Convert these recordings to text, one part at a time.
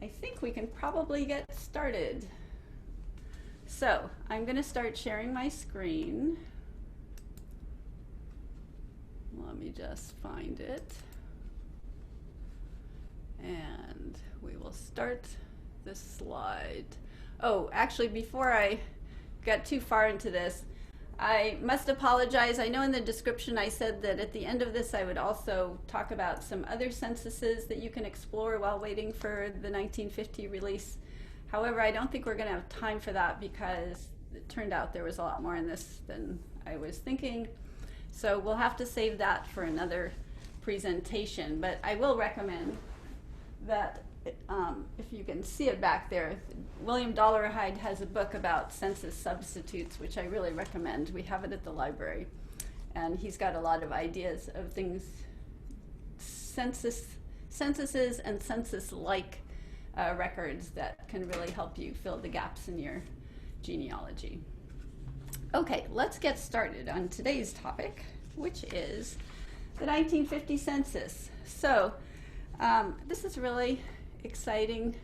I think we can probably get started. So I'm going to start sharing my screen. Let me just find it. And we will start the slide. Oh, actually, before I get too far into this, I must apologize. I know in the description I said that at the end of this I would also talk about some other censuses that you can explore while waiting for the 1950 release. However, I don't think we're going to have time for that because it turned out there was a lot more in this than I was thinking. So we'll have to save that for another presentation. But I will recommend that if you can see it back there, William Dollarhide has a book about census substitutes, which I really recommend. We have it at the library. And he's got a lot of ideas of things, censuses and census-like records that can really help you fill the gaps in your genealogy. Okay, let's get started on today's topic, which is the 1950 census. So this is really exciting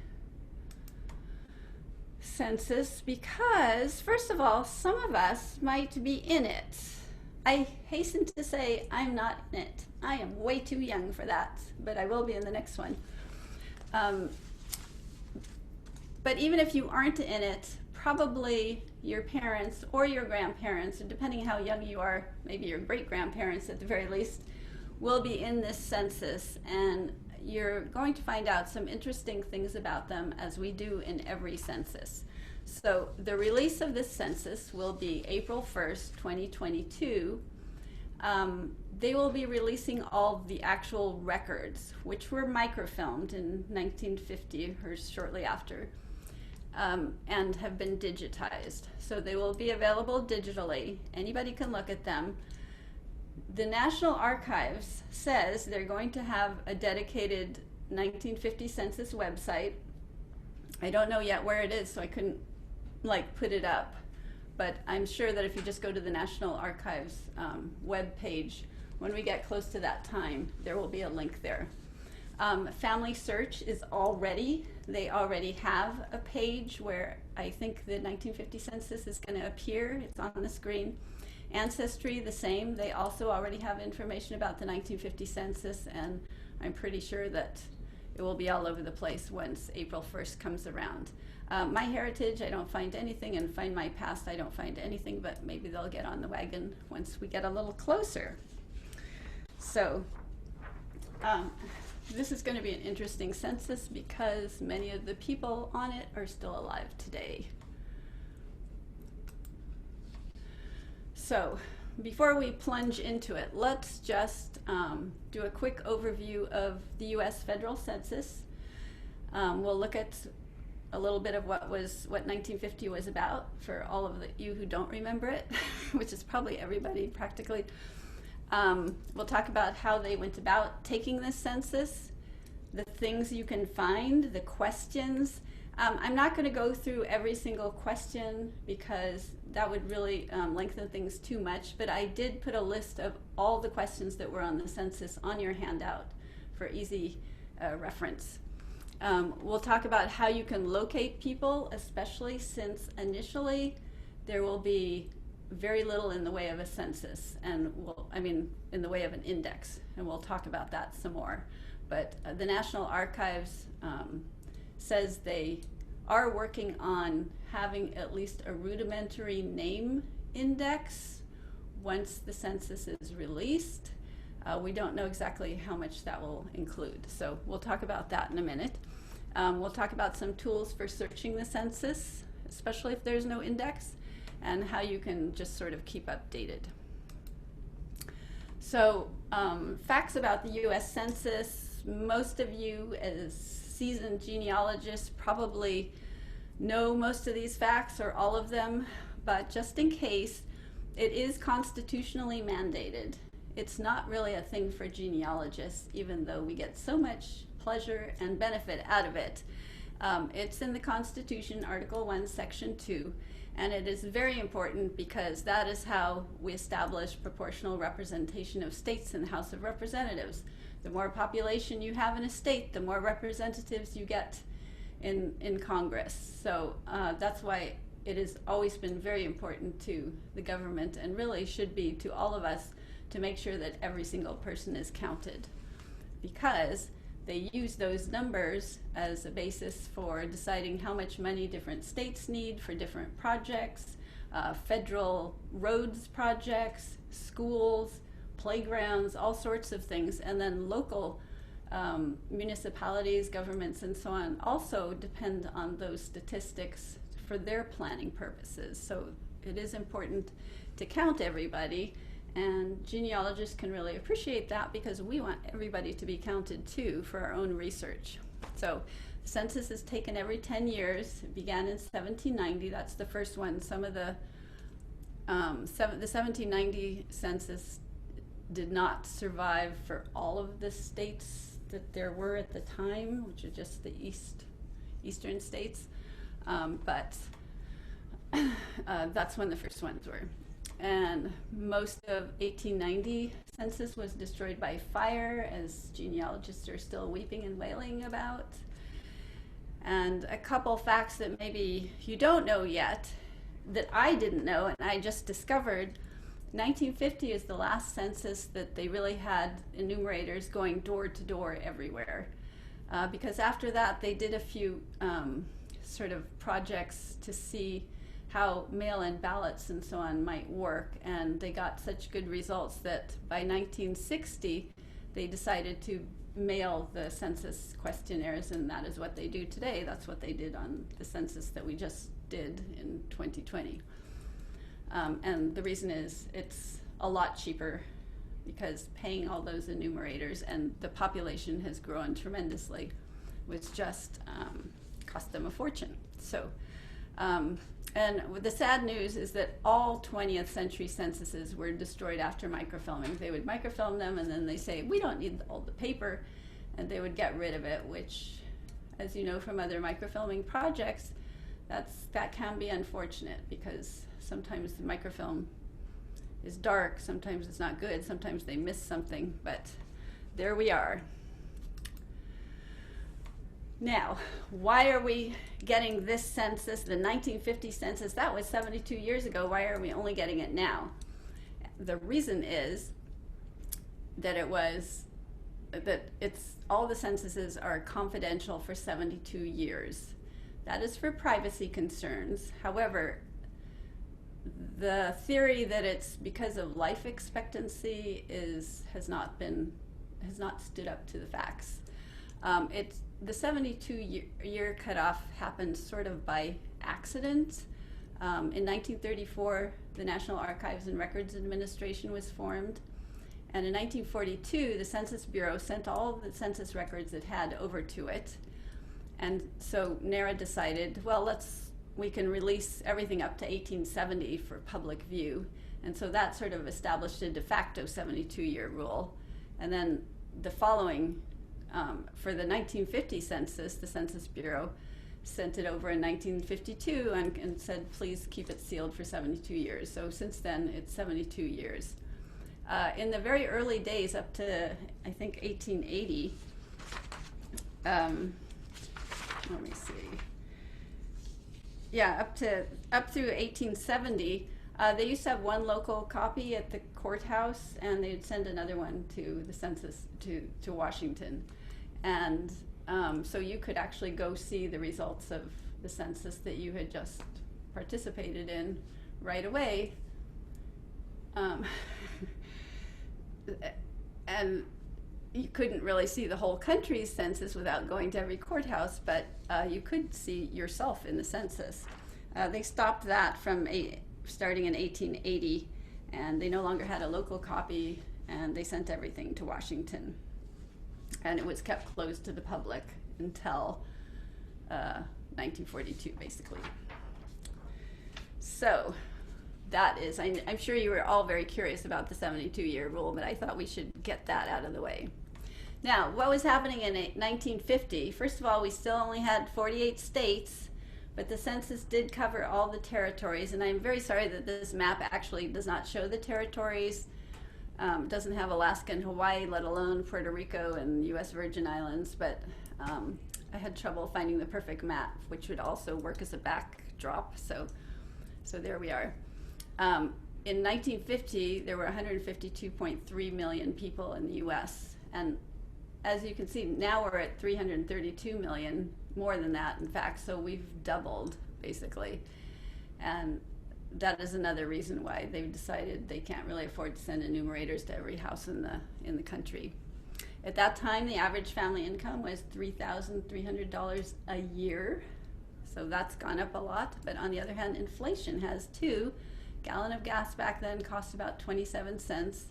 census because, first of all, some of us might be in it. I hasten to say I'm not in it. I am way too young for that, but I will be in the next one. But even if you aren't in it, probably your parents or your grandparents, or depending how young you are, maybe your great-grandparents at the very least, will be in this census, and you're going to find out some interesting things about them as we do in every census. So the release of this census will be April 1st, 2022. They will be releasing all the actual records, which were microfilmed in 1950 or shortly after, and have been digitized. So they will be available digitally. Anybody can look at them. The National Archives says they're going to have a dedicated 1950 census website. I don't know yet where it is, so I couldn't put it up. But I'm sure that if you just go to the National Archives web page, when we get close to that time, there will be a link there. Family Search is they already have a page where I think the 1950 census is going to appear. It's on the screen. Ancestry, the same. They also already have information about the 1950 census, and I'm pretty sure that it will be all over the place once April 1st comes around. MyHeritage, I don't find anything, and Find My Past, I don't find anything, but maybe they'll get on the wagon once we get a little closer. So this is going to be an interesting census because many of the people on it are still alive today. So before we plunge into it, let's just do a quick overview of the U.S. federal census. We'll look at a little bit of what 1950 was about for all of you who don't remember it, which is probably everybody practically. We'll talk about how they went about taking this census, the things you can find, the questions. I'm not going to go through every single question because that would really lengthen things too much, but I did put a list of all the questions that were on the census on your handout for easy reference. We'll talk about how you can locate people, especially since initially there will be very little in the way of a census, and in the way of an index, and we'll talk about that some more. But the National Archives says they are working on having at least a rudimentary name index once the census is released. We don't know exactly how much that will include, so we'll talk about that in a minute. We'll talk about some tools for searching the census, especially if there's no index, and how you can just sort of keep updated. So facts about the U.S. Census. Most of you as seasoned genealogists probably know most of these facts or all of them, but just in case, it is constitutionally mandated. It's not really a thing for genealogists, even though we get so much pleasure and benefit out of it. It's in the Constitution, Article 1, Section 2, and it is very important because that is how we establish proportional representation of states in the House of Representatives. The more population you have in a state, the more representatives you get in Congress. So that's why it has always been very important to the government, and really should be to all of us, to make sure that every single person is counted, because they use those numbers as a basis for deciding how much money different states need for different projects, federal roads projects, schools, playgrounds, all sorts of things. And then local municipalities, governments, and so on also depend on those statistics for their planning purposes. So it is important to count everybody, and genealogists can really appreciate that, because we want everybody to be counted too for our own research. So the census is taken every 10 years. It began in 1790. That's the first one. Some of the 1790 census did not survive for all of the states that there were at the time, which are just the eastern states. But that's when the first ones were. And most of 1890 census was destroyed by fire, as genealogists are still weeping and wailing about. And a couple facts that maybe you don't know yet, that I didn't know and I just discovered. 1950 is the last census that they really had enumerators going door to door everywhere. Because after that they did a few sort of projects to see how mail-in ballots and so on might work, and they got such good results that by 1960 they decided to mail the census questionnaires, and that is what they do today. That's what they did on the census that we just did in 2020. And the reason is it's a lot cheaper, because paying all those enumerators, and the population has grown tremendously, was just cost them a fortune. So, and the sad news is that all 20th century censuses were destroyed after microfilming. They would microfilm them, and then they say, we don't need all the paper, and they would get rid of it, which, as you know from other microfilming projects, that can be unfortunate, because sometimes the microfilm is dark, sometimes it's not good, sometimes they miss something, but there we are. Now, why are we getting this census, the 1950 census? That was 72 years ago. Why are we only getting it now? The reason is that all the censuses are confidential for 72 years. That is for privacy concerns. However, the theory that it's because of life expectancy has not stood up to the facts. The 72-year cutoff happened sort of by accident. In 1934, the National Archives and Records Administration was formed. And in 1942, the Census Bureau sent all of the census records it had over to it. And so NARA decided, well, we can release everything up to 1870 for public view. And so that sort of established a de facto 72-year rule. And then the following, for the 1950 census, the Census Bureau sent it over in 1952 and said, please keep it sealed for 72 years. So since then, it's 72 years. In the very early days, up to, I think, 1880, let me see. Yeah, up through 1870, they used to have one local copy at the courthouse, and they'd send another one to the census to Washington. And so you could actually go see the results of the census that you had just participated in right away. And you couldn't really see the whole country's census without going to every courthouse, but you could see yourself in the census. They stopped that from starting in 1880, and they no longer had a local copy, and they sent everything to Washington. And it was kept closed to the public until 1942, basically. So that is, I'm sure you were all very curious about the 72-year rule, but I thought we should get that out of the way. Now, what was happening in 1950? First of all, we still only had 48 states, but the census did cover all the territories, and I'm very sorry that this map actually does not show the territories. Doesn't have Alaska and Hawaii, let alone Puerto Rico and U.S. Virgin Islands, but I had trouble finding the perfect map, which would also work as a backdrop. So there we are. In 1950, there were 152.3 million people in the U.S. And as you can see, now we're at 332 million, more than that, in fact. So we've doubled, basically. And that is another reason why they've decided they can't really afford to send enumerators to every house in the country. At that time, the average family income was $3,300 a year. So that's gone up a lot. But on the other hand, inflation has too. A gallon of gas back then cost about 27 cents.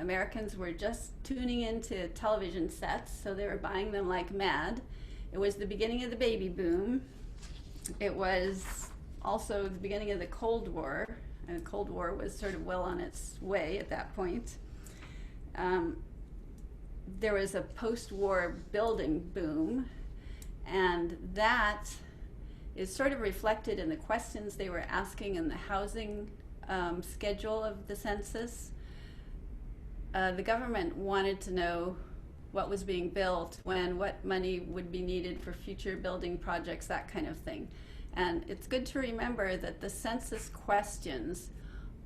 Americans were just tuning into television sets, so they were buying them like mad. It was the beginning of the baby boom. It was also the beginning of the Cold War, and the Cold War was sort of well on its way at that point. There was a post-war building boom, and that is sort of reflected in the questions they were asking in the housing schedule of the census. The government wanted to know what was being built, when, what money would be needed for future building projects, that kind of thing. And it's good to remember that the census questions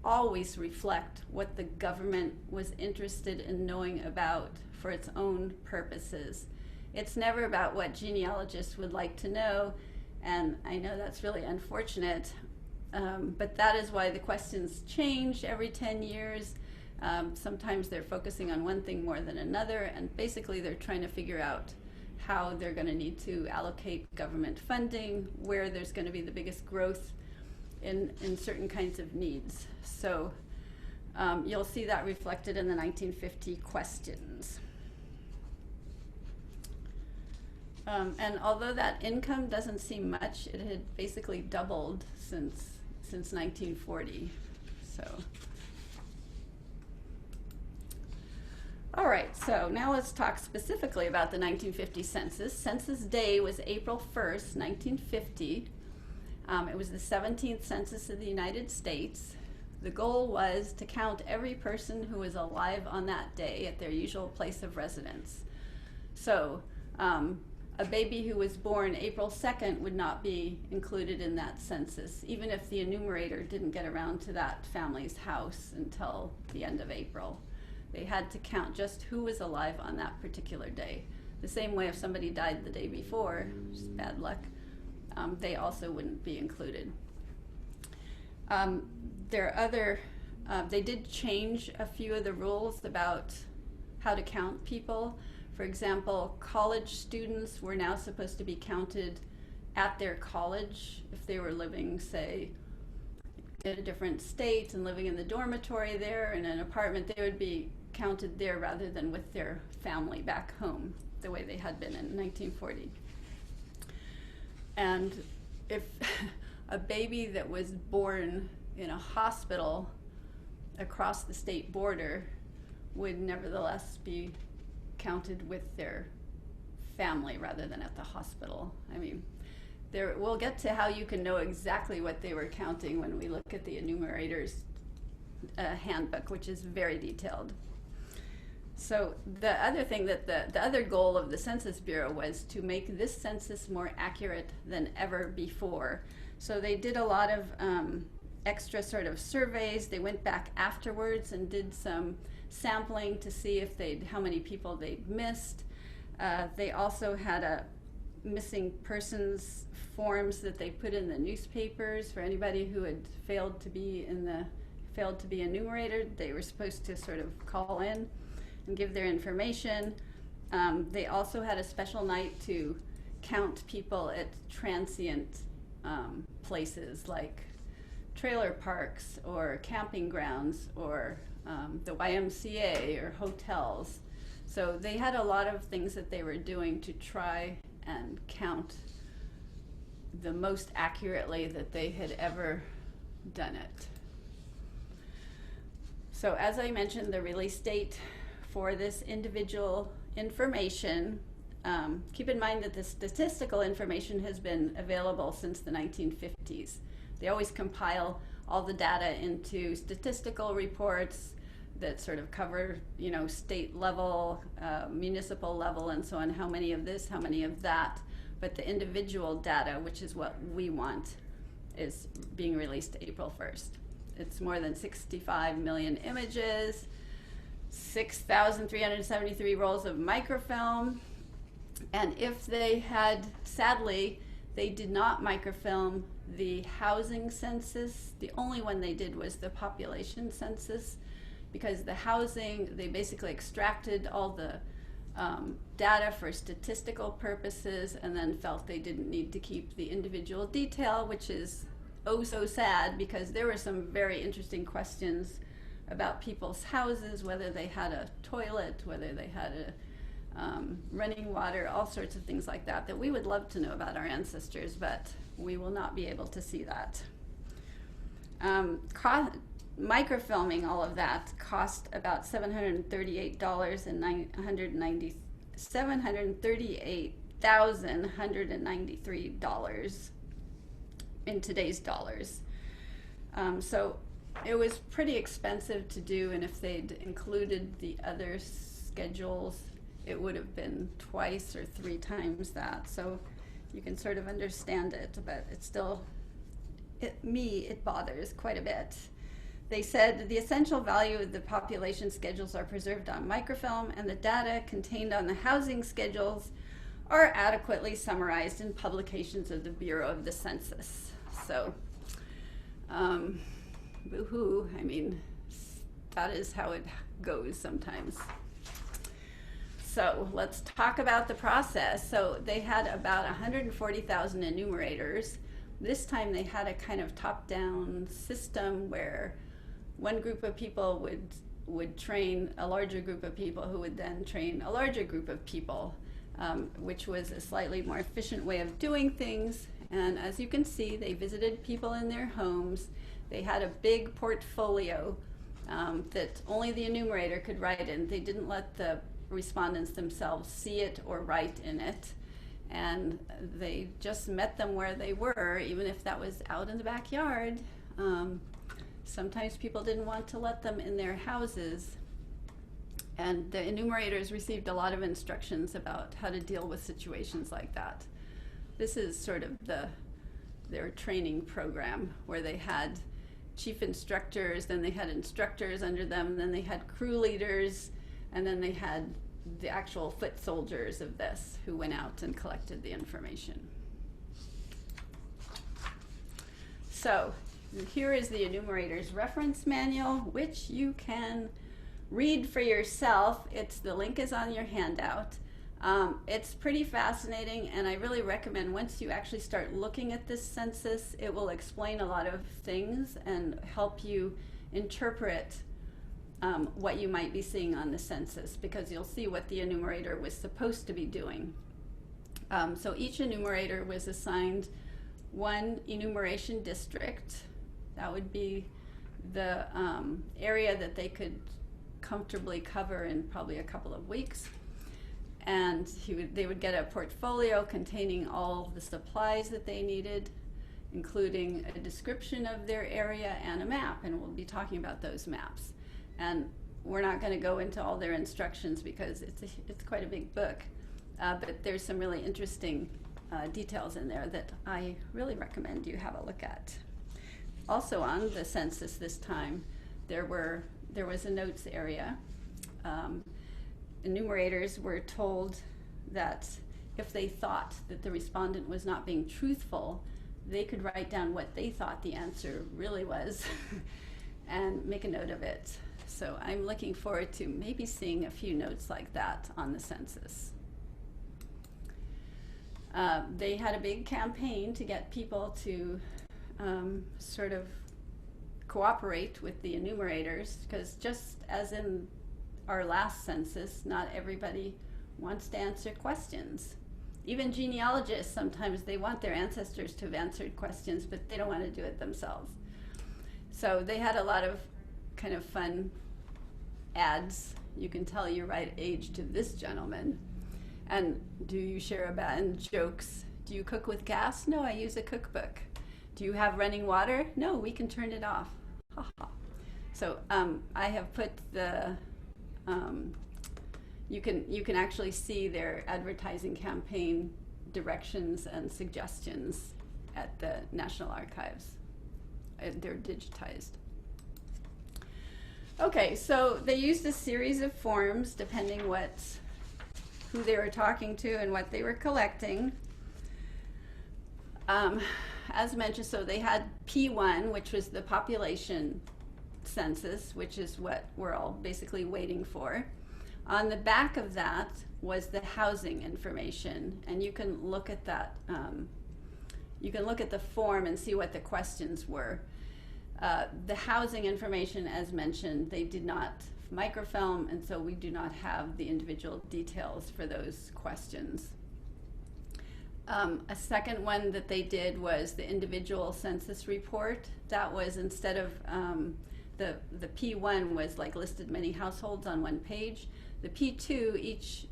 always reflect what the government was interested in knowing about for its own purposes. It's never about what genealogists would like to know, and I know that's really unfortunate, but that is why the questions change every 10 years. Sometimes they're focusing on one thing more than another, and basically they're trying to figure out how they're going to need to allocate government funding, where there's going to be the biggest growth in certain kinds of needs. So you'll see that reflected in the 1950 questions. And although that income doesn't seem much, it had basically doubled since 1940. So. All right, so now let's talk specifically about the 1950 census. Census Day was April 1st, 1950. It was the 17th census of the United States. The goal was to count every person who was alive on that day at their usual place of residence. So a baby who was born April 2nd would not be included in that census, even if the enumerator didn't get around to that family's house until the end of April. They had to count just who was alive on that particular day. The same way if somebody died the day before, which is bad luck, they also wouldn't be included. They did change a few of the rules about how to count people. For example, college students were now supposed to be counted at their college if they were living, say, in a different state and living in the dormitory there in an apartment. They would be counted there rather than with their family back home, the way they had been in 1940. And if a baby that was born in a hospital across the state border would nevertheless be counted with their family rather than at the hospital. I mean, we'll get to how you can know exactly what they were counting when we look at the enumerator's handbook, which is very detailed. So the other thing that the other goal of the Census Bureau was to make this census more accurate than ever before. So they did a lot of extra sort of surveys. They went back afterwards and did some sampling to see if how many people they'd missed. They also had a missing persons forms that they put in the newspapers for anybody who had failed to be enumerated. They were supposed to sort of call in and give their information. They also had a special night to count people at transient places like trailer parks or camping grounds or the YMCA or hotels. So they had a lot of things that they were doing to try and count the most accurately that they had ever done it. So as I mentioned, the release date for this individual information, keep in mind that the statistical information has been available since the 1950s. They always compile all the data into statistical reports, that sort of cover, you know, state level, municipal level, and so on, how many of this, how many of that. But the individual data, which is what we want, is being released April 1st. It's more than 65 million images, 6,373 rolls of microfilm. And if they had, sadly, they did not microfilm the housing census. The only one they did was the population census, because the housing, they basically extracted all the data for statistical purposes and then felt they didn't need to keep the individual detail, which is oh so sad, because there were some very interesting questions about people's houses, whether they had a toilet, whether they had a running water, all sorts of things like that, that we would love to know about our ancestors, but we will not be able to see that. Microfilming all of that cost about $738,193 in today's dollars. So it was pretty expensive to do, and if they'd included the other schedules, it would have been twice or three times that. So you can sort of understand it, but it's still, it bothers quite a bit. They said the essential value of the population schedules are preserved on microfilm, and the data contained on the housing schedules are adequately summarized in publications of the Bureau of the Census. So, boo-hoo, I mean, that is how it goes sometimes. So let's talk about the process. So they had about 140,000 enumerators. This time they had a kind of top-down system where one group of people would train a larger group of people who would then train a larger group of people, which was a slightly more efficient way of doing things. And as you can see, they visited people in their homes. They had a big portfolio that only the enumerator could write in. They didn't let the respondents themselves see it or write in it. And they just met them where they were, even if that was out in the backyard. Sometimes people didn't want to let them in their houses. And the enumerators received a lot of instructions about how to deal with situations like that. This is sort of their training program, where they had chief instructors, then they had instructors under them, then they had crew leaders, and then they had the actual foot soldiers of this who went out and collected the information. So here is the enumerator's reference manual, which you can read for yourself. The link is on your handout. It's pretty fascinating, and I really recommend, once you actually start looking at this census, it will explain a lot of things and help you interpret what you might be seeing on the census, because you'll see what the enumerator was supposed to be doing. So each enumerator was assigned one enumeration district. That would be the area that they could comfortably cover in probably a couple of weeks. And they would get a portfolio containing all the supplies that they needed, including a description of their area and a map, and we'll be talking about those maps. And we're not going to go into all their instructions because it's quite a big book, but there's some really interesting details in there that I really recommend you have a look at. Also on the census this time, there was a notes area. Enumerators were told that if they thought that the respondent was not being truthful, they could write down what they thought the answer really was and make a note of it. So I'm looking forward to maybe seeing a few notes like that on the census. They had a big campaign to get people to sort of cooperate with the enumerators, because just as in our last census, not everybody wants to answer questions. Even genealogists, sometimes they want their ancestors to have answered questions, but they don't want to do it themselves. So they had a lot of kind of fun ads. You can tell your right age to this gentleman. And do you share a bed? And jokes. Do you cook with gas? No, I use a cookbook. Do you have running water? No, we can turn it off. Ha ha. So I have put the, you can actually see their advertising campaign directions and suggestions at the National Archives. They're digitized. Okay, so they used a series of forms depending who they were talking to and what they were collecting. As mentioned, so they had P1, which was the population census, which is what we're all basically waiting for. On the back of that was the housing information, and you can look at that. You can look at the form and see what the questions were. The housing information, as mentioned, they did not microfilm, and so we do not have the individual details for those questions. A second one that they did was the individual census report. That was, instead of the P1 was like listed many households on one page. The P2, each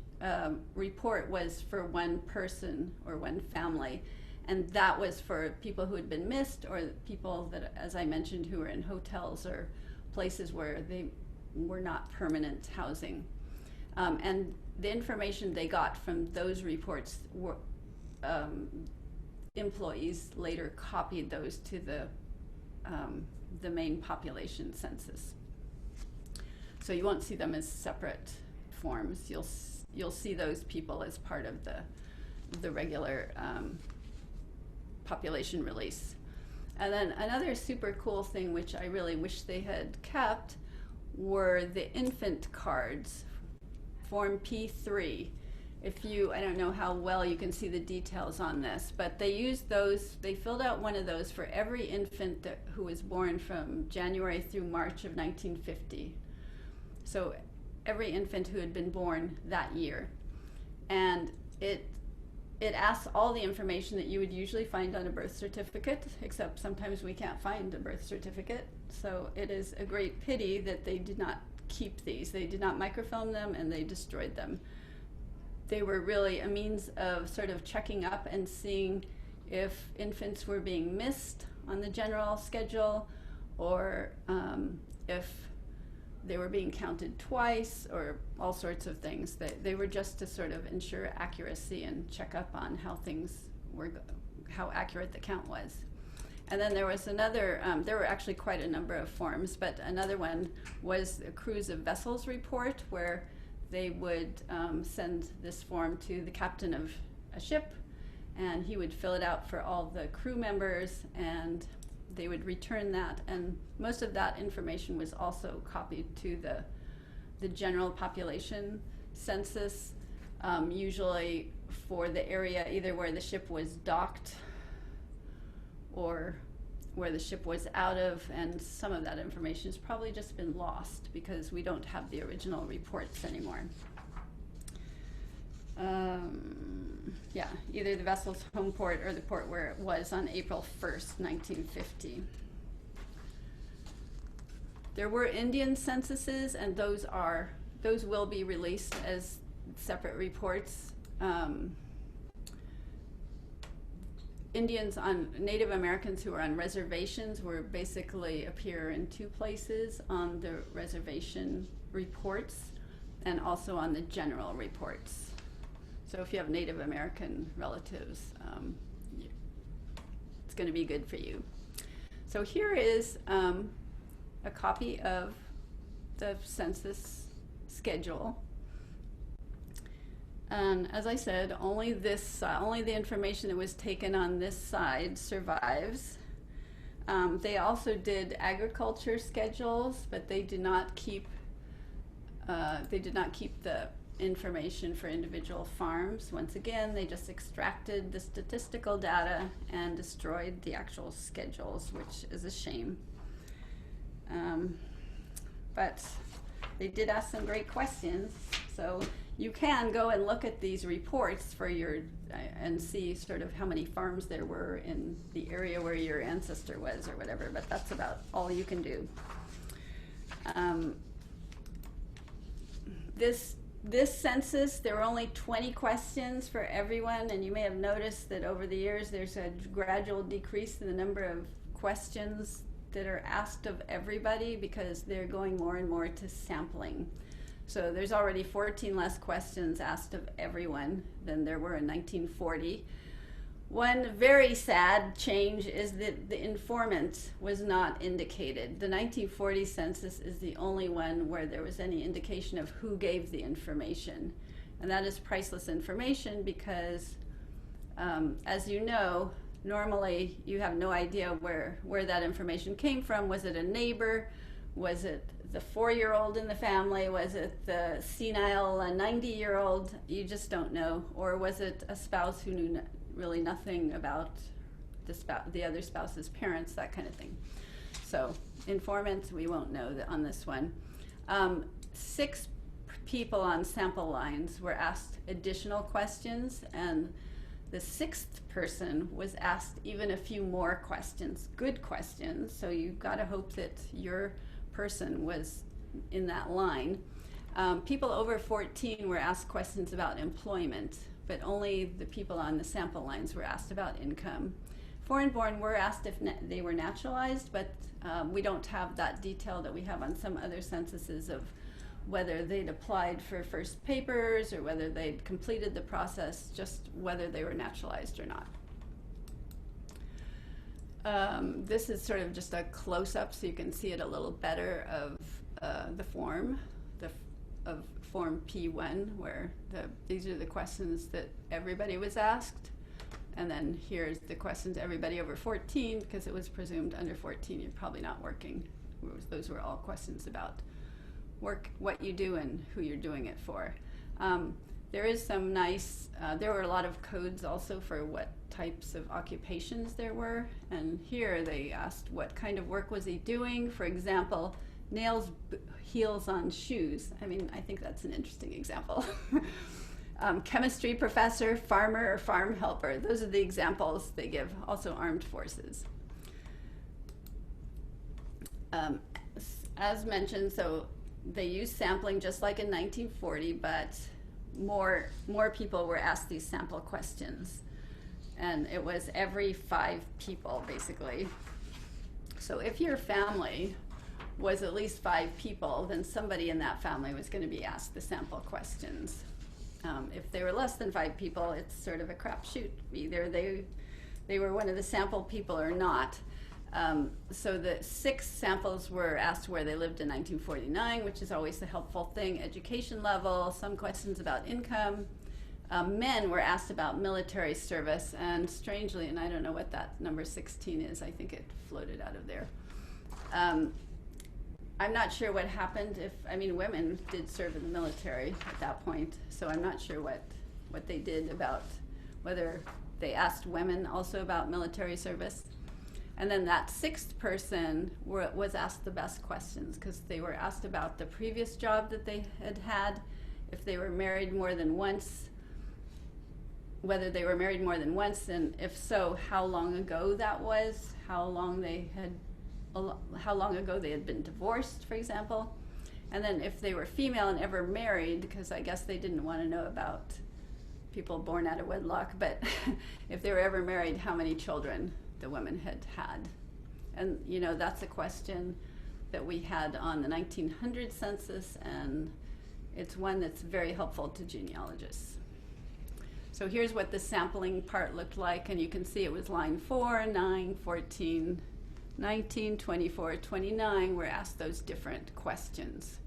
report was for one person or one family, and that was for people who had been missed, or people that, as I mentioned, who were in hotels or places where they were not permanent housing. And the information they got from those reports were, employees later copied those to the main population census. So you won't see them as separate forms. You'll see those people as part of the regular population release. And then another super cool thing, which I really wish they had kept, were the infant cards, Form P3. I don't know how well you can see the details on this, but they used those, they filled out one of those for every infant who was born from January through March of 1950. So every infant who had been born that year. And it asks all the information that you would usually find on a birth certificate, except sometimes we can't find a birth certificate. So it is a great pity that they did not keep these. They did not microfilm them, and they destroyed them. They were really a means of sort of checking up and seeing if infants were being missed on the general schedule, or if they were being counted twice, or all sorts of things. They were just to sort of ensure accuracy and check up on how accurate the count was. And then there was another, there were actually quite a number of forms, but another one was a cruise of vessels report, where they would send this form to the captain of a ship, and he would fill it out for all the crew members, and they would return that. And most of that information was also copied to the general population census, usually for the area either where the ship was docked or where the ship was out of, and some of that information has probably just been lost because we don't have the original reports anymore. Yeah, either the vessel's home port or the port where it was on April 1st, 1950. There were Indian censuses, and those will be released as separate reports. Native Americans who are on reservations basically appear in two places, on the reservation reports and also on the general reports. So if you have Native American relatives, it's going to be good for you. So here is a copy of the census schedule. And as I said, only the information that was taken on this side survives. They also did agriculture schedules, but they did not keep the information for individual farms. Once again, they just extracted the statistical data and destroyed the actual schedules, which is a shame. But they did ask some great questions, so you can go and look at these reports and see sort of how many farms there were in the area where your ancestor was or whatever, but that's about all you can do. This census, there were only 20 questions for everyone, and you may have noticed that over the years there's a gradual decrease in the number of questions that are asked of everybody because they're going more and more to sampling. So there's already 14 less questions asked of everyone than there were in 1940. One very sad change is that the informant was not indicated. The 1940 census is the only one where there was any indication of who gave the information. And that is priceless information because, as you know, normally you have no idea where that information came from. Was it a neighbor? Was it the 4-year-old in the family? Was it the senile 90-year-old? You just don't know. Or was it a spouse who knew really nothing about the other spouse's parents, that kind of thing. So informants, we won't know on this one. 6 people on sample lines were asked additional questions, and the 6th person was asked even a few more questions, good questions, so you've got to hope that your person was in that line. People over 14 were asked questions about employment, but only the people on the sample lines were asked about income. Foreign-born were asked if they were naturalized, but we don't have that detail that we have on some other censuses of whether they'd applied for first papers or whether they'd completed the process, just whether they were naturalized or not. This is sort of just a close-up so you can see it a little better of the form, of Form P1, where these are the questions that everybody was asked. And then here's the questions everybody over 14, because it was presumed under 14 you're probably not working. Those were all questions about work, what you do, and who you're doing it for. There is some nice, there were a lot of codes also for what types of occupations there were. And here they asked what kind of work was he doing. For example, nails, heels on shoes. I mean, I think that's an interesting example. Chemistry professor, farmer, or farm helper. Those are the examples they give. Also armed forces. As mentioned, so they used sampling just like in 1940, but more people were asked these sample questions. And it was every 5 people, basically. So if your family was at least 5 people, then somebody in that family was going to be asked the sample questions. If they were less than 5 people, it's sort of a crapshoot. Either they were one of the sample people or not. So the 6 samples were asked where they lived in 1949, which is always the helpful thing, education level, some questions about income. Men were asked about military service, and strangely, and I don't know what that number 16 is, I think it floated out of there. I'm not sure what happened women did serve in the military at that point, so I'm not sure what they did about whether they asked women also about military service. And then that 6th person was asked the best questions because they were asked about the previous job that they had, if they were married more than once, whether they were married more than once, and if so, how long ago that was, how long ago they had been divorced, for example. And then if they were female and ever married, because I guess they didn't want to know about people born out of wedlock, but if they were ever married, how many children the women had. And that's a question that we had on the 1900 census, and it's one that's very helpful to genealogists. So here's what the sampling part looked like, and you can see it was line 4, 9, 14, 19, 24, 29 were asked those different questions.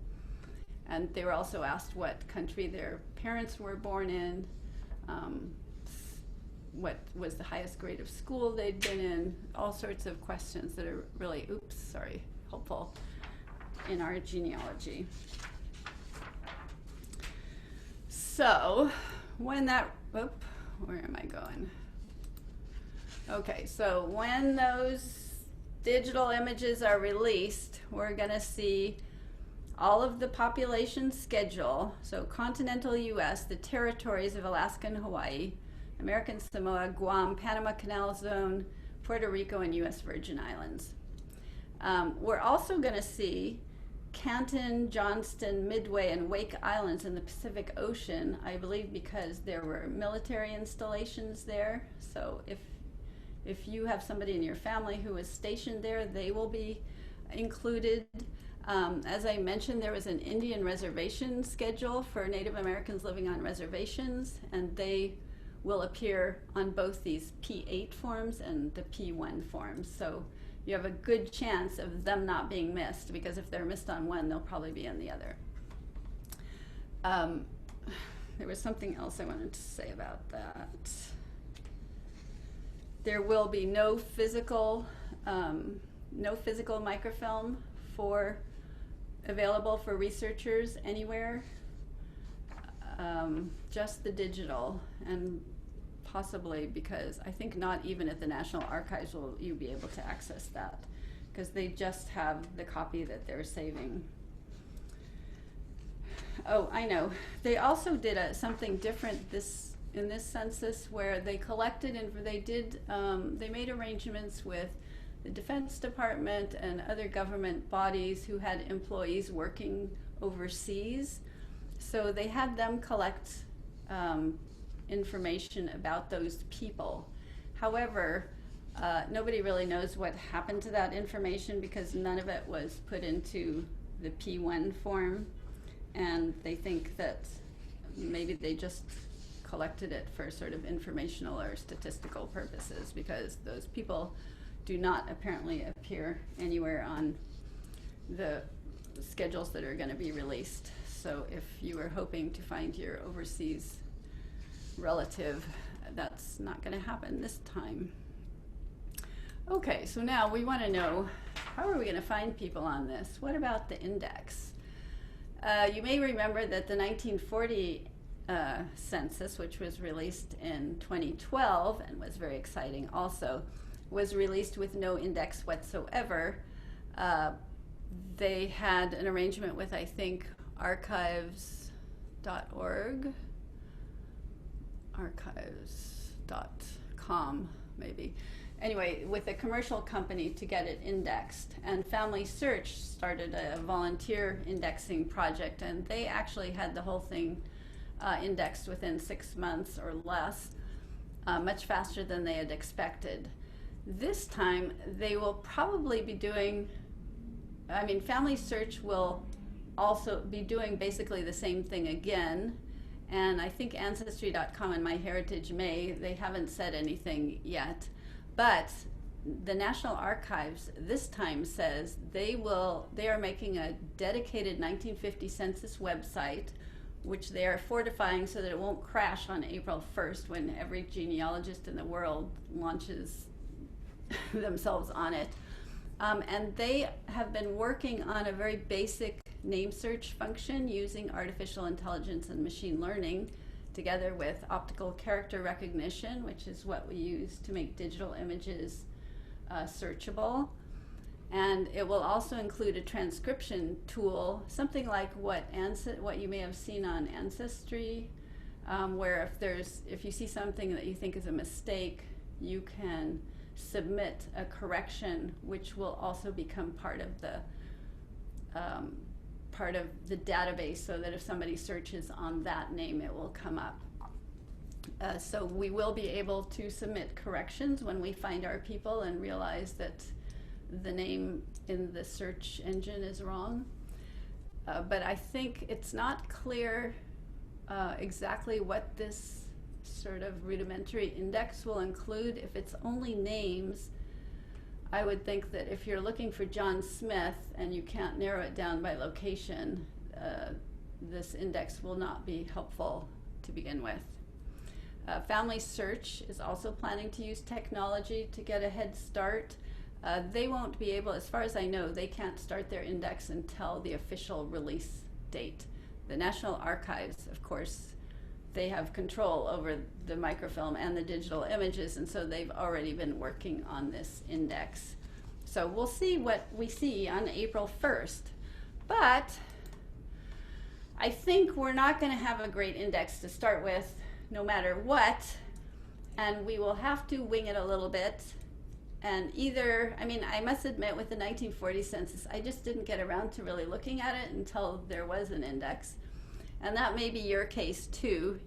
And they were also asked what country their parents were born in, what was the highest grade of school they'd been in, all sorts of questions that are really, helpful in our genealogy. So when where am I going? Okay, so when those digital images are released, we're going to see all of the population schedule. So continental U.S., the territories of Alaska and Hawaii, American Samoa, Guam, Panama Canal Zone, Puerto Rico, and U.S. Virgin Islands. We're also going to see Canton, Johnston, Midway, and Wake Islands in the Pacific Ocean, I believe because there were military installations there. So if if you have somebody in your family who is stationed there, they will be included. As I mentioned, there was an Indian reservation schedule for Native Americans living on reservations, and they will appear on both these P8 forms and the P1 forms. So you have a good chance of them not being missed, because if they're missed on one, they'll probably be on the other. There was something else I wanted to say about that. There will be no physical microfilm available for researchers anywhere, just the digital, and possibly, because I think not even at the National Archives will you be able to access that, because they just have the copy that they're saving. Oh, I know. They also did something different in this census, where they collected and they made arrangements with the Defense Department and other government bodies who had employees working overseas. So they had them collect information about those people. However, nobody really knows what happened to that information, because none of it was put into the P1 form, and they think that maybe they just collected it for sort of informational or statistical purposes, because those people do not apparently appear anywhere on the schedules that are going to be released. So if you were hoping to find your overseas relative, that's not going to happen this time. Okay, so now we want to know, how are we going to find people on this? What about the index? You may remember that the 1940 census, which was released in 2012 and was very exciting also, was released with no index whatsoever. They had an arrangement with, I think, archives.org, archives.com maybe. Anyway, with a commercial company to get it indexed. And Family Search started a volunteer indexing project, and they actually had the whole thing indexed within 6 months or less, much faster than they had expected. This time, they will probably be doing, Family Search will also be doing basically the same thing again. And I think Ancestry.com and MyHeritage may, they haven't said anything yet. But the National Archives this time says they are making a dedicated 1950 census website, which they are fortifying so that it won't crash on April 1st when every genealogist in the world launches themselves on it. And they have been working on a very basic name search function using artificial intelligence and machine learning, together with optical character recognition, which is what we use to make digital images searchable. And it will also include a transcription tool, something like what you may have seen on Ancestry, where if you see something that you think is a mistake, you can submit a correction, which will also become part of the database, so that if somebody searches on that name, it will come up. So we will be able to submit corrections when we find our people and realize that the name in the search engine is wrong. But I think it's not clear exactly what this sort of rudimentary index will include. If it's only names, I would think that if you're looking for John Smith and you can't narrow it down by location, this index will not be helpful to begin with. Family Search is also planning to use technology to get a head start. They won't be able, as far as I know, they can't start their index until the official release date. The National Archives, of course, they have control over the microfilm and the digital images, and so they've already been working on this index. So we'll see what we see on April 1st. But I think we're not going to have a great index to start with, no matter what, and we will have to wing it a little bit. And I must admit, with the 1940 census, I just didn't get around to really looking at it until there was an index. And that may be your case too.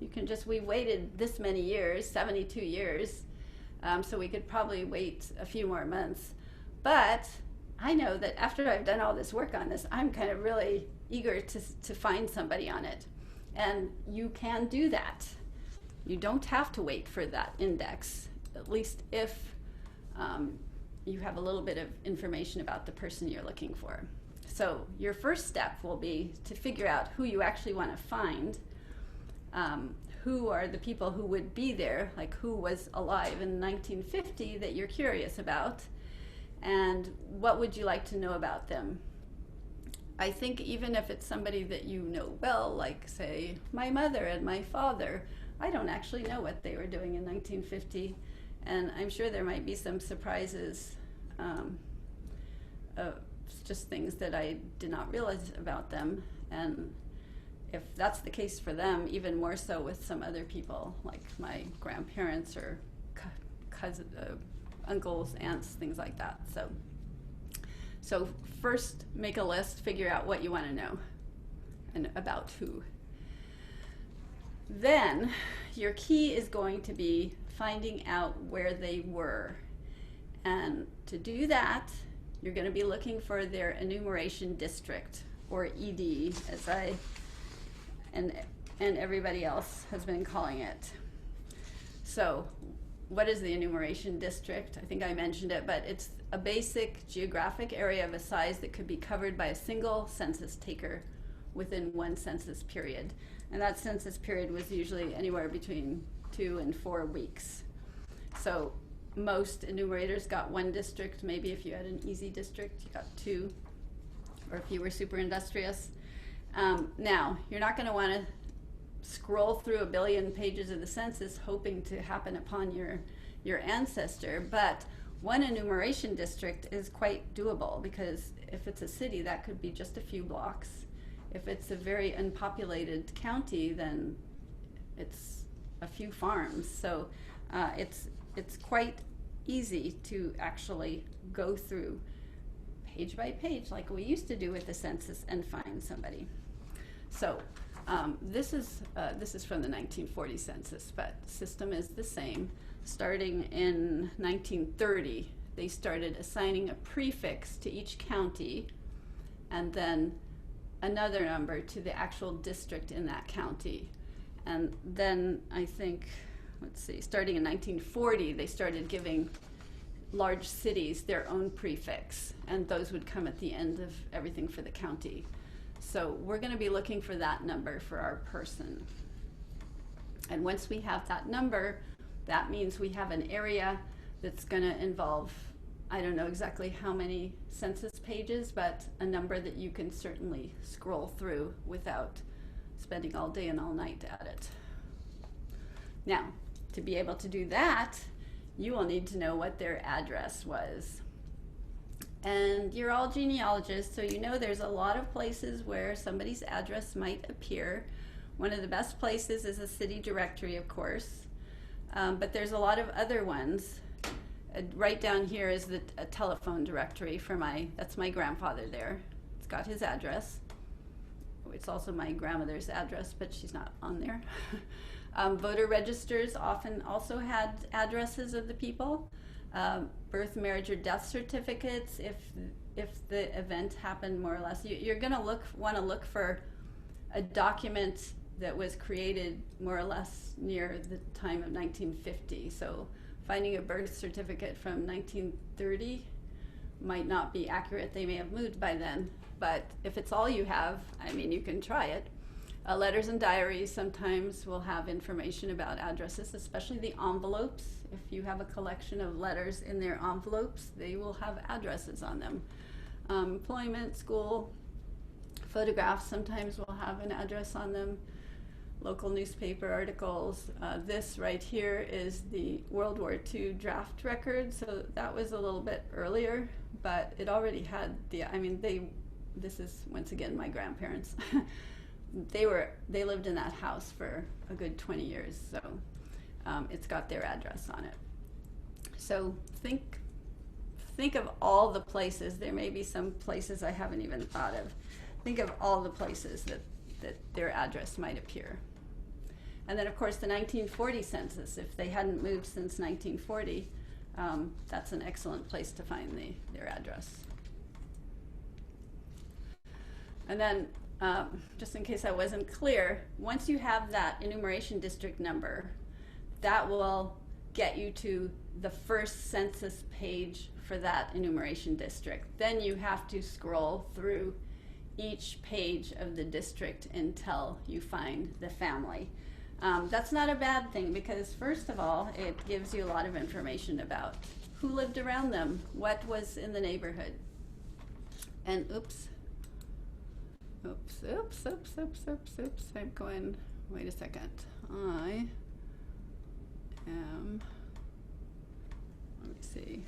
We waited this many years, 72 years, So we could probably wait a few more months. But I know that after I've done all this work on this, I'm kind of really eager to find somebody on it. And you can do that. You don't have to wait for that index, at least if you have a little bit of information about the person you're looking for. So your first step will be to figure out who you actually want to find, who are the people who would be there, like who was alive in 1950 that you're curious about, and what would you like to know about them. I think even if it's somebody that you know well, like say my mother and my father, I don't actually know what they were doing in 1950, and I'm sure there might be some surprises, just things that I did not realize about them. And if that's the case for them, even more so with some other people, like my grandparents or uncles, aunts, things like that. So first make a list, figure out what you want to know and about who. Then your key is going to be finding out where they were. And to do that, you're going to be looking for their enumeration district, or ED, as I and everybody else has been calling it. So what is the enumeration district? I think I mentioned it, but it's a basic geographic area of a size that could be covered by a single census taker within one census period. And that census period was usually anywhere between 2 and 4 weeks. So most enumerators got 1 district. Maybe if you had an easy district, you got 2, or if you were super industrious. Now, you're not going to want to scroll through a billion pages of the census hoping to happen upon your ancestor, but 1 enumeration district is quite doable, because if it's a city, that could be just a few blocks. If it's a very unpopulated county, then it's a few farms. So it's quite easy to actually go through page by page like we used to do with the census and find somebody. So this is from the 1940 census, but the system is the same. Starting in 1930, they started assigning a prefix to each county and then another number to the actual district in that county. And then I think, let's see, starting in 1940, they started giving large cities their own prefix, and those would come at the end of everything for the county. So we're going to be looking for that number for our person. And once we have that number, that means we have an area that's going to involve, I don't know exactly how many census pages, but a number that you can certainly scroll through without spending all day and all night at it. Now, to be able to do that, you will need to know what their address was. And you're all genealogists, so you know there's a lot of places where somebody's address might appear. One of the best places is a city directory, of course, but there's a lot of other ones. Right down here is a telephone directory for that's my grandfather there. It's got his address. It's also my grandmother's address, but she's not on there. Voter registers often also had addresses of the people. Birth, marriage, or death certificates, if the event happened more or less. You're going to want to look for a document that was created more or less near the time of 1950. So finding a birth certificate from 1930 might not be accurate. They may have moved by then. But if it's all you have, I mean, you can try it. Letters and diaries sometimes will have information about addresses, especially the envelopes. If you have a collection of letters in their envelopes, they will have addresses on them. Employment, school, photographs sometimes will have an address on them. Local newspaper articles. This right here is the World War II draft record, so that was a little bit earlier, but it already had this is, once again, my grandparents. They lived in that house for a good 20 years, so it's got their address on it. So think of all the places. There may be some places I haven't even thought of. Think of all the places that their address might appear. And then, of course, the 1940 census. If they hadn't moved since 1940, that's an excellent place to find their address. And then, just in case I wasn't clear, once you have that enumeration district number, that will get you to the first census page for that enumeration district. Then you have to scroll through each page of the district until you find the family. That's not a bad thing because, first of all, it gives you a lot of information about who lived around them, what was in the neighborhood. And oops, I'm going, wait a second. I am, let me see.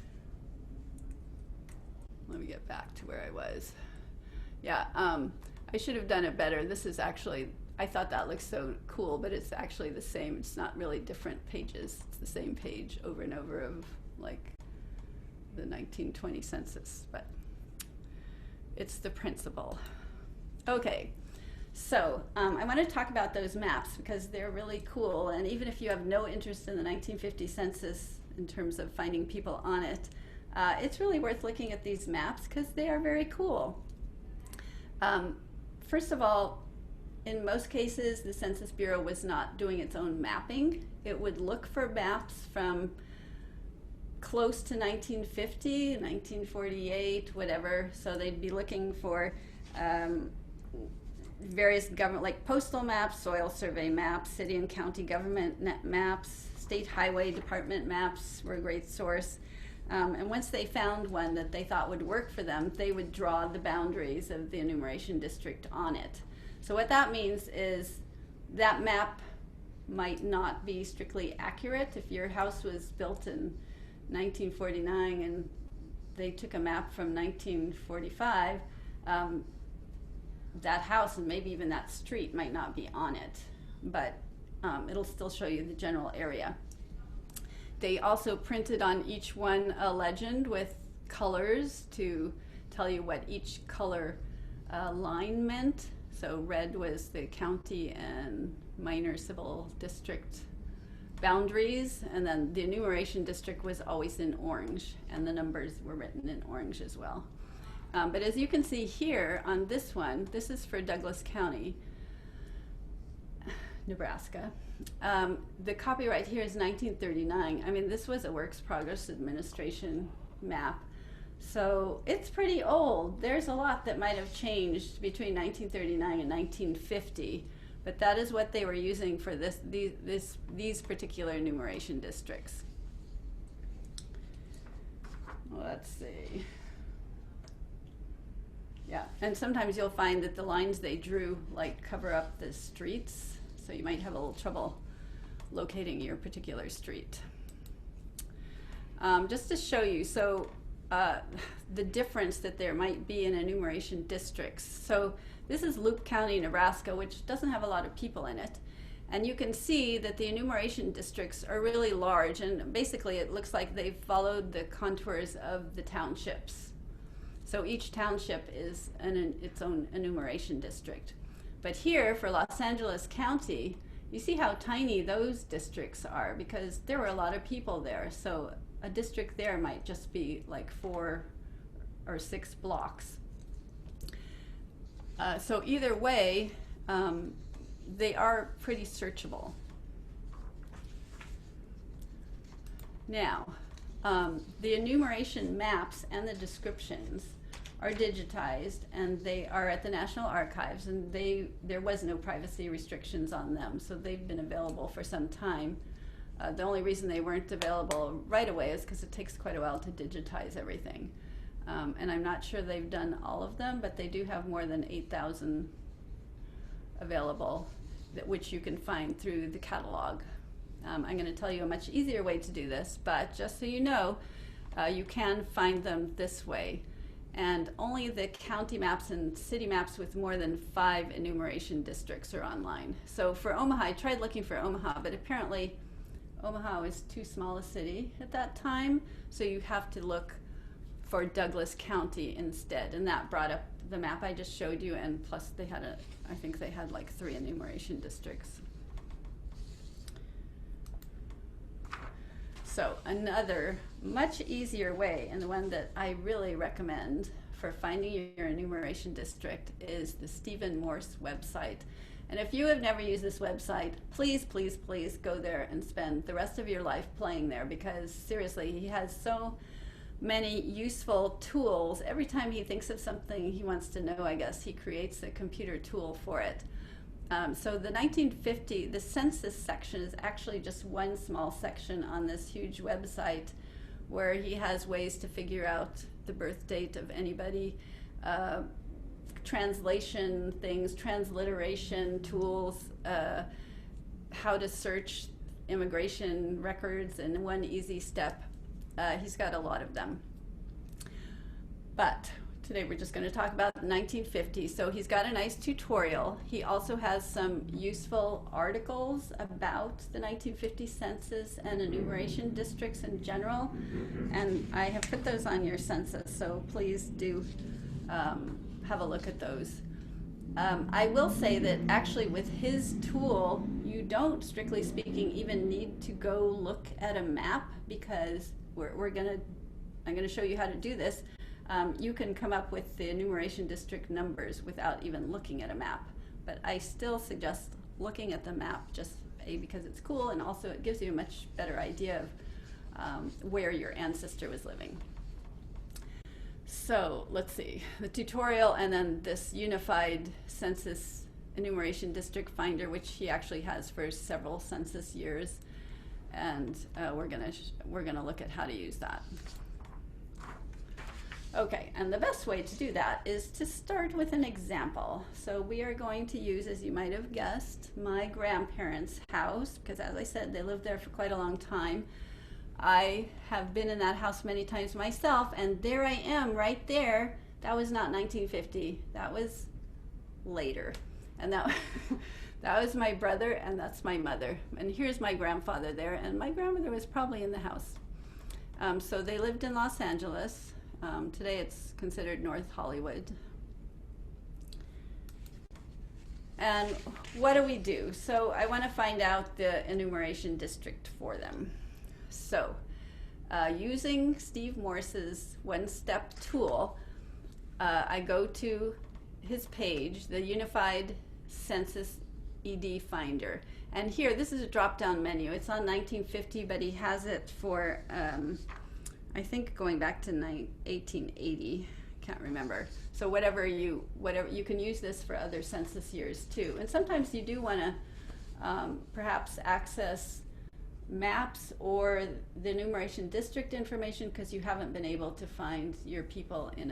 Let me get back to where I was. Yeah, I should have done it better. This is actually, I thought that looked so cool, but it's actually the same. It's not really different pages. It's the same page over and over of like the 1920 census, but it's the principle. Okay, so I want to talk about those maps because they're really cool, and even if you have no interest in the 1950 census in terms of finding people on it, it's really worth looking at these maps because they are very cool. First of all, in most cases, the Census Bureau was not doing its own mapping. It would look for maps from close to 1950, 1948, whatever. So they'd be looking for various government, like postal maps, soil survey maps, city and county government maps, state highway department maps were a great source. And once they found one that they thought would work for them, they would draw the boundaries of the enumeration district on it. So what that means is that map might not be strictly accurate. If your house was built in 1949 and they took a map from 1945, that house and maybe even that street might not be on it, but it'll still show you the general area. They also printed on each one a legend with colors to tell you what each color line meant. So red was the county and minor civil district boundaries, and then the enumeration district was always in orange, and the numbers were written in orange as well. But as you can see here on this one, this is for Douglas County, Nebraska. The copyright here is 1939. I mean, this was a Works Progress Administration map, so it's pretty old. There's a lot that might have changed between 1939 and 1950, but that is what they were using for these particular enumeration districts. Let's see. Yeah, and sometimes you'll find that the lines they drew like cover up the streets, so you might have a little trouble locating your particular street. Just to show you, so the difference that there might be in enumeration districts. So this is Loup County, Nebraska, which doesn't have a lot of people in it. And you can see that the enumeration districts are really large, and basically it looks like they've followed the contours of the townships. So each township is its own enumeration district. But here for Los Angeles County, you see how tiny those districts are because there were a lot of people there. So a district there might just be like 4 or 6 blocks. So either way, they are pretty searchable. Now, the enumeration maps and the descriptions are digitized, and they are at the National Archives, and there was no privacy restrictions on them, so they've been available for some time. The only reason they weren't available right away is because it takes quite a while to digitize everything. And I'm not sure they've done all of them, but they do have more than 8,000 available, which you can find through the catalog. I'm going to tell you a much easier way to do this, but just so you know, you can find them this way. And only the county maps and city maps with more than 5 enumeration districts are online. So for Omaha, I tried looking for Omaha, but apparently Omaha was too small a city at that time, so you have to look for Douglas County instead, and that brought up the map I just showed you, and plus they had I think they had like 3 enumeration districts. So another much easier way, and the one that I really recommend for finding your enumeration district, is the Stephen Morse website. And if you have never used this website, please, please, please go there and spend the rest of your life playing there, because seriously, he has so many useful tools. Every time he thinks of something he wants to know, I guess, he creates a computer tool for it. So the census section is actually just one small section on this huge website where he has ways to figure out the birth date of anybody, translation things, transliteration tools, how to search immigration records in one easy step. He's got a lot of them. But today we're just going to talk about the 1950s. So he's got a nice tutorial. He also has some useful articles about the 1950 census and enumeration districts in general. And I have put those on your census, so please do have a look at those. I will say that actually with his tool, you don't, strictly speaking, even need to go look at a map, because I'm going to show you how to do this. You can come up with the enumeration district numbers without even looking at a map. But I still suggest looking at the map, just because it's cool, and also it gives you a much better idea of where your ancestor was living. So let's see, the tutorial, and then this unified census enumeration district finder, which he actually has for several census years. And we're gonna look at how to use that. Okay, and the best way to do that is to start with an example. So we are going to use, as you might have guessed, my grandparents' house, because as I said, they lived there for quite a long time. I have been in that house many times myself, and there I am right there. That was not 1950, that was later. And that, that was my brother, and that's my mother. And here's my grandfather there, and my grandmother was probably in the house. So they lived in Los Angeles. Today it's considered North Hollywood. And what do? So I want to find out the enumeration district for them. So using Steve Morse's one-step tool, I go to his page, the Unified Census ED Finder. And here, this is a drop-down menu. It's on 1950, but he has it for I think going back to 1880, can't remember. So whatever you can use this for other census years too. And sometimes you do want to perhaps access maps or the enumeration district information because you haven't been able to find your people in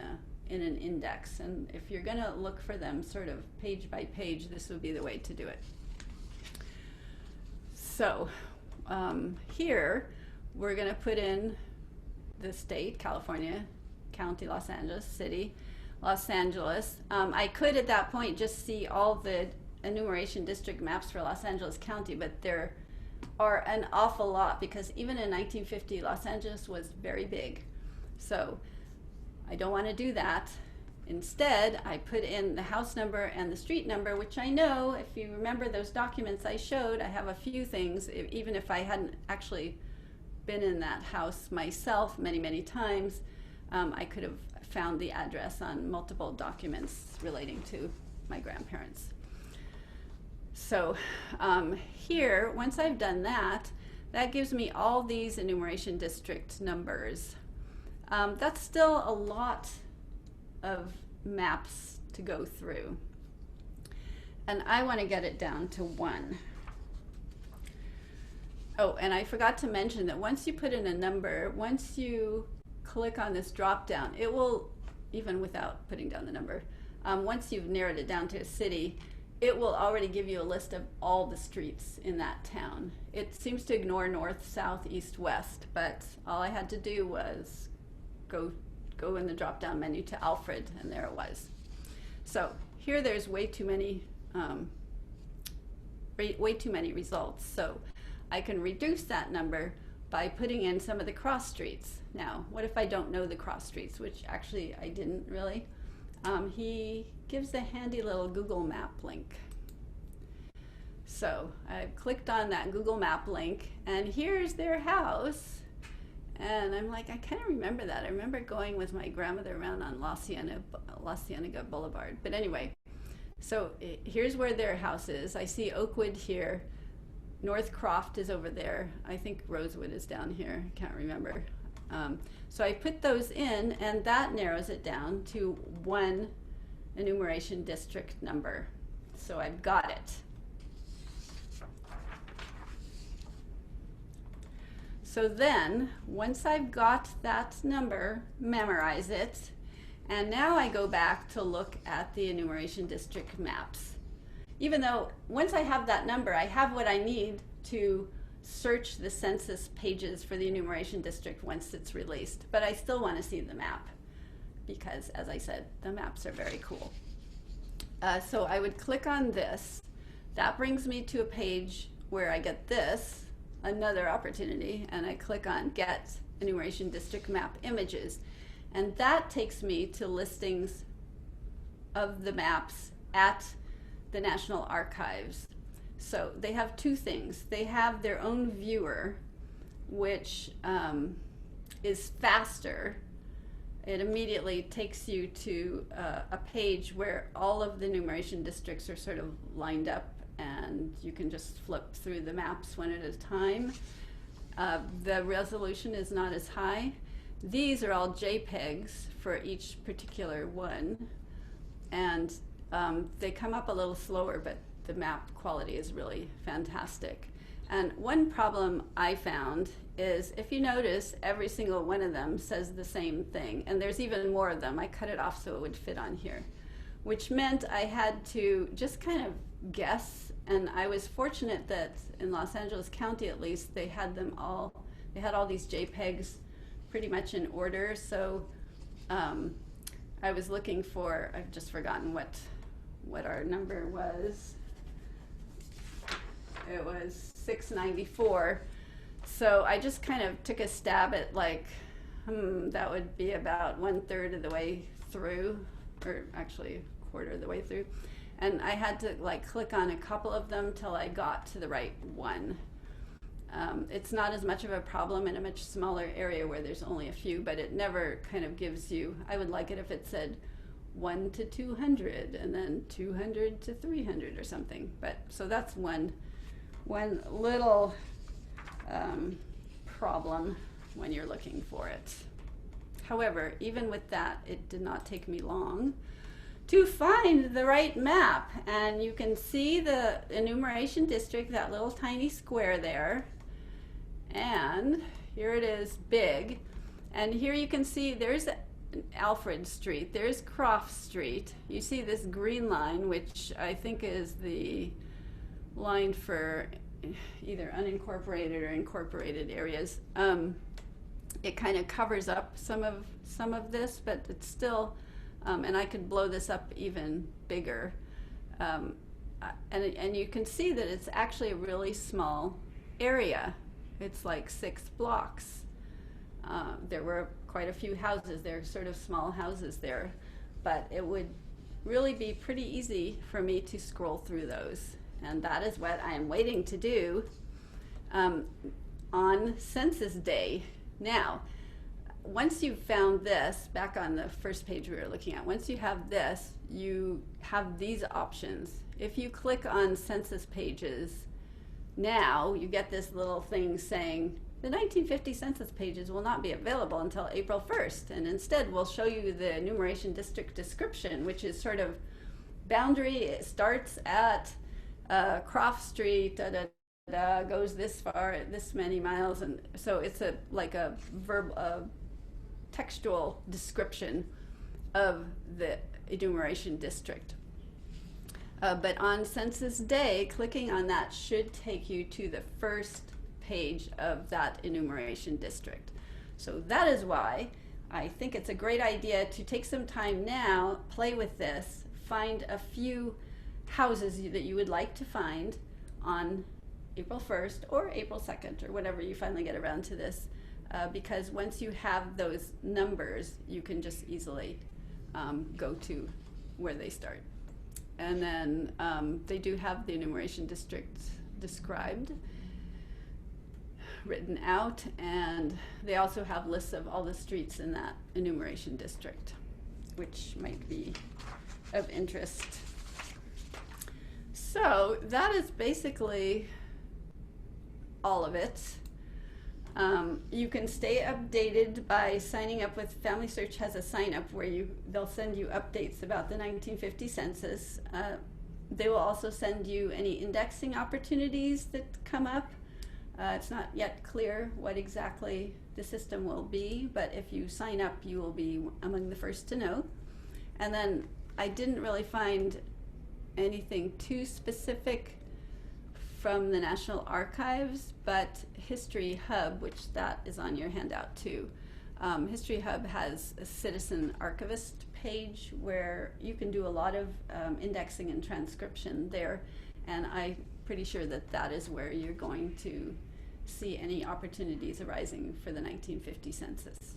an index. And if you're going to look for them sort of page by page, this would be the way to do it. So here we're going to put in the state, California, county, Los Angeles, city, Los Angeles. I could at that point just see all the enumeration district maps for Los Angeles County, but there are an awful lot, because even in 1950, Los Angeles was very big. So I don't want to do that. Instead, I put in the house number and the street number, which I know, if you remember those documents I showed, I have a few things, even if I hadn't actually been in that house myself many, many times, I could have found the address on multiple documents relating to my grandparents. So here, once I've done that, that gives me all these enumeration district numbers. That's still a lot of maps to go through. And I want to get it down to 1. Oh, and I forgot to mention that once you put in a number, once you click on this drop down, it will, even without putting down the number, once you've narrowed it down to a city, it will already give you a list of all the streets in that town. It seems to ignore north, south, east, west, but all I had to do was go in the drop down menu to Alfred, and there it was. So here there's way too many results. So I can reduce that number by putting in some of the cross streets. Now, what if I don't know the cross streets, which actually I didn't really? He gives a handy little Google Map link. So I've clicked on that Google Map link, and here's their house. And I'm like, I kind of remember that. I remember going with my grandmother around on La Cienega Boulevard. But anyway, so here's where their house is. I see Oakwood here. North Croft is over there. I think Rosewood is down here. I can't remember. So I put those in, and that narrows it down to one enumeration district number. So I've got it. So then, once I've got that number, memorize it, and now I go back to look at the enumeration district maps. Even though once I have that number, I have what I need to search the census pages for the enumeration district once it's released. But I still want to see the map because, as I said, the maps are very cool. So I would click on this. That brings me to a page where I get this, another opportunity, and I click on Get Enumeration District Map Images. And that takes me to listings of the maps at the National Archives. So they have two things. They have their own viewer, which is faster. It immediately takes you to a page where all of the enumeration districts are sort of lined up, and you can just flip through the maps one at a time. The resolution is not as high. These are all JPEGs for each particular one, and they come up a little slower, but the map quality is really fantastic. And one problem I found is, if you notice, every single one of them says the same thing, and there's even more of them. I cut it off so it would fit on here, which meant I had to just kind of guess. And I was fortunate that in Los Angeles County, at least, they had them all. They had all these JPEGs pretty much in order. So I was looking for. I've just forgotten what our number was. It was 694. So I just kind of took a stab at like, that would be about 1/3 of the way through, or actually a quarter of the way through. And I had to like click on a couple of them till I got to the right one. It's not as much of a problem in a much smaller area where there's only a few, but it never kind of gives you, I would like it if it said 1 to 200 and then 200 to 300 or something. But so that's one little problem when you're looking for it. However, even with that, it did not take me long to find the right map. And you can see the enumeration district, that little tiny square there. And here it is, big. And here you can see there's Alfred Street, there's Croft Street. You see this green line, which I think is the line for either unincorporated or incorporated areas. It kind of covers up some of this, but it's still, and I could blow this up even bigger. And you can see that it's actually a really small area. It's like 6 blocks. There were quite a few houses. There are sort of small houses there, but it would really be pretty easy for me to scroll through those. And that is what I am waiting to do on Census Day. Now, once you've found this, back on the first page we were looking at, once you have this, you have these options. If you click on Census pages, now you get this little thing saying, the 1950 census pages will not be available until April 1st, and instead we'll show you the enumeration district description, which is sort of boundary. It starts at Croft Street, goes this far, this many miles, and so it's like a textual description of the enumeration district. But on Census Day, clicking on that should take you to the first page of that enumeration district. So that is why I think it's a great idea to take some time now, play with this, find a few houses that you would like to find on April 1st or April 2nd or whenever you finally get around to this, because once you have those numbers, you can just easily go to where they start. And then they do have the enumeration districts described written out, and they also have lists of all the streets in that enumeration district, which might be of interest. So that is basically all of it. You can stay updated by signing up with Family Search. Has a sign up where they'll send you updates about the 1950 census. They will also send you any indexing opportunities that come up. It's not yet clear what exactly the system will be, but if you sign up, you will be among the first to know. And then I didn't really find anything too specific from the National Archives, but History Hub, which that is on your handout too. History Hub has a citizen archivist page where you can do a lot of indexing and transcription there, and I'm pretty sure that that is where you're going to see any opportunities arising for the 1950 census.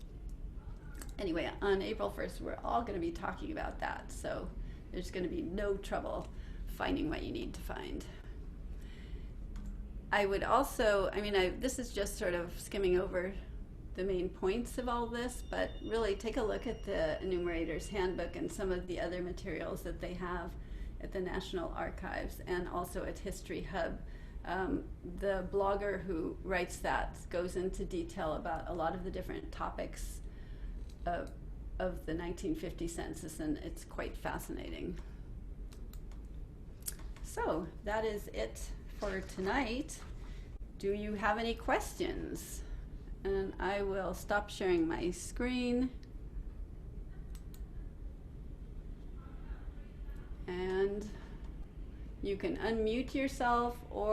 Anyway, on April 1st, we're all going to be talking about that, so there's going to be no trouble finding what you need to find. I would also, this is just sort of skimming over the main points of all this, but really take a look at the Enumerator's Handbook and some of the other materials that they have at the National Archives and also at History Hub. The blogger who writes that goes into detail about a lot of the different topics of the 1950 census, and it's quite fascinating. So that is it for tonight. Do you have any questions? And I will stop sharing my screen. And you can unmute yourself or